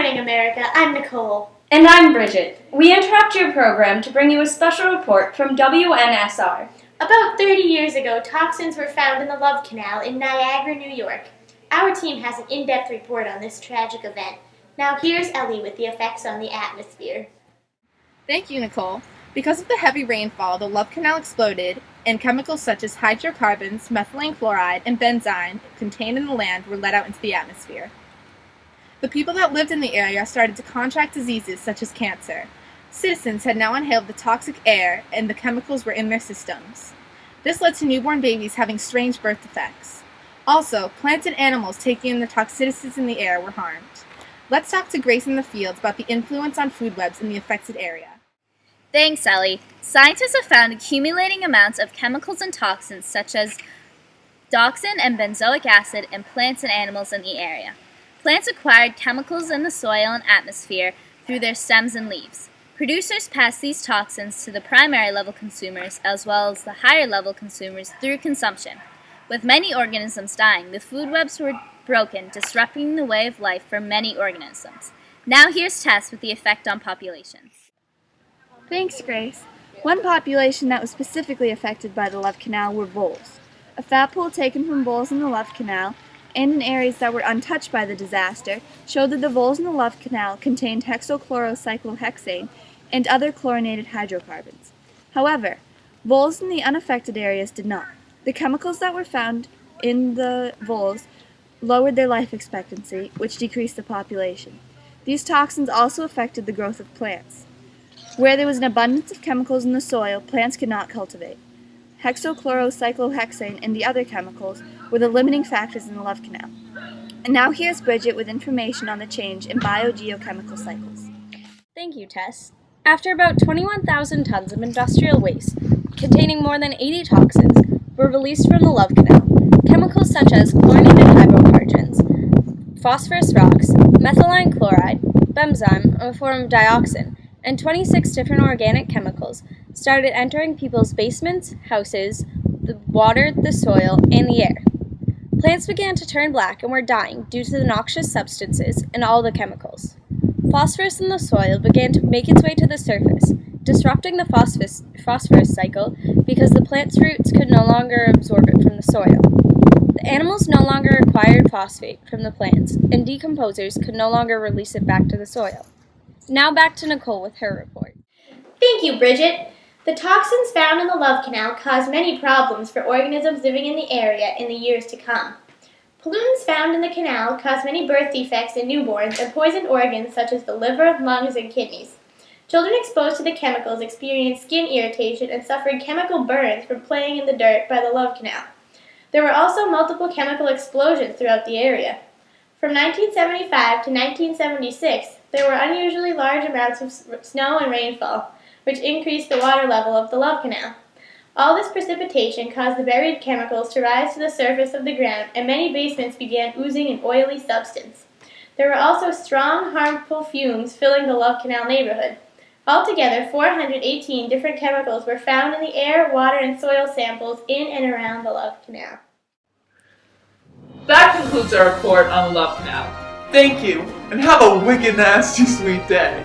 morning, America. I'm Nicole. And I'm Bridget. We interrupt your program to bring you a special report from WNSR. About 30 years ago, toxins were found in the Love Canal in Niagara, New York. Our team has an in-depth report on this tragic event. Now here's Ellie with the effects on the atmosphere. Thank you, Nicole. Because of the heavy rainfall, the Love Canal exploded, and chemicals such as hydrocarbons, methylene chloride, and benzene contained in the land were let out into the atmosphere. The people that lived in the area started to contract diseases such as cancer. Citizens had now inhaled the toxic air, and the chemicals were in their systems. This led to newborn babies having strange birth defects. Also, plants and animals taking in the toxicities in the air were harmed. Let's talk to Grace in the fields about the influence on food webs in the affected area. Thanks, Ellie. Scientists have found accumulating amounts of chemicals and toxins such as dioxin and benzoic acid in plants and animals in the area. Plants acquired chemicals in the soil and atmosphere through their stems and leaves. Producers pass these toxins to the primary level consumers as well as the higher level consumers through consumption. With many organisms dying, the food webs were broken, disrupting the way of life for many organisms. Now here's Tess with the effect on populations. Thanks, Grace. One population that was specifically affected by the Love Canal were voles. A fat pool taken from voles in the Love Canal and in areas that were untouched by the disaster showed that the voles in the Love Canal contained hexachlorocyclohexane and other chlorinated hydrocarbons. However, voles in the unaffected areas did not. The chemicals that were found in the voles lowered their life expectancy, which decreased the population. These toxins also affected the growth of plants. Where there was an abundance of chemicals in the soil, plants could not cultivate. Hexachlorocyclohexane and the other chemicals were the limiting factors in the Love Canal. And now here's Bridget with information on the change in biogeochemical cycles. Thank you, Tess. After about 21,000 tons of industrial waste, containing more than 80 toxins, were released from the Love Canal, chemicals such as chlorinated hydrocarbons, phosphorus rocks, methylene chloride, benzene, a form of dioxin, and 26 different organic chemicals started entering people's basements, houses, the water, the soil, and the air. Plants began to turn black and were dying due to the noxious substances and all the chemicals. Phosphorus in the soil began to make its way to the surface, disrupting the phosphorus cycle because the plant's roots could no longer absorb it from the soil. The animals no longer acquired phosphate from the plants, and decomposers could no longer release it back to the soil. Now back to Nicole with her report. Thank you, Bridget. The toxins found in the Love Canal caused many problems for organisms living in the area in the years to come. Pollutants found in the canal caused many birth defects in newborns and poisoned organs such as the liver, lungs, and kidneys. Children exposed to the chemicals experienced skin irritation and suffered chemical burns from playing in the dirt by the Love Canal. There were also multiple chemical explosions throughout the area. From 1975 to 1976, there were unusually large amounts of snow and rainfall, which increased the water level of the Love Canal. All this precipitation caused the buried chemicals to rise to the surface of the ground, and many basements began oozing an oily substance. There were also strong, harmful fumes filling the Love Canal neighborhood. Altogether, 418 different chemicals were found in the air, water, and soil samples in and around the Love Canal. That concludes our report on the Love Canal. Thank you, and have a wicked nasty sweet day.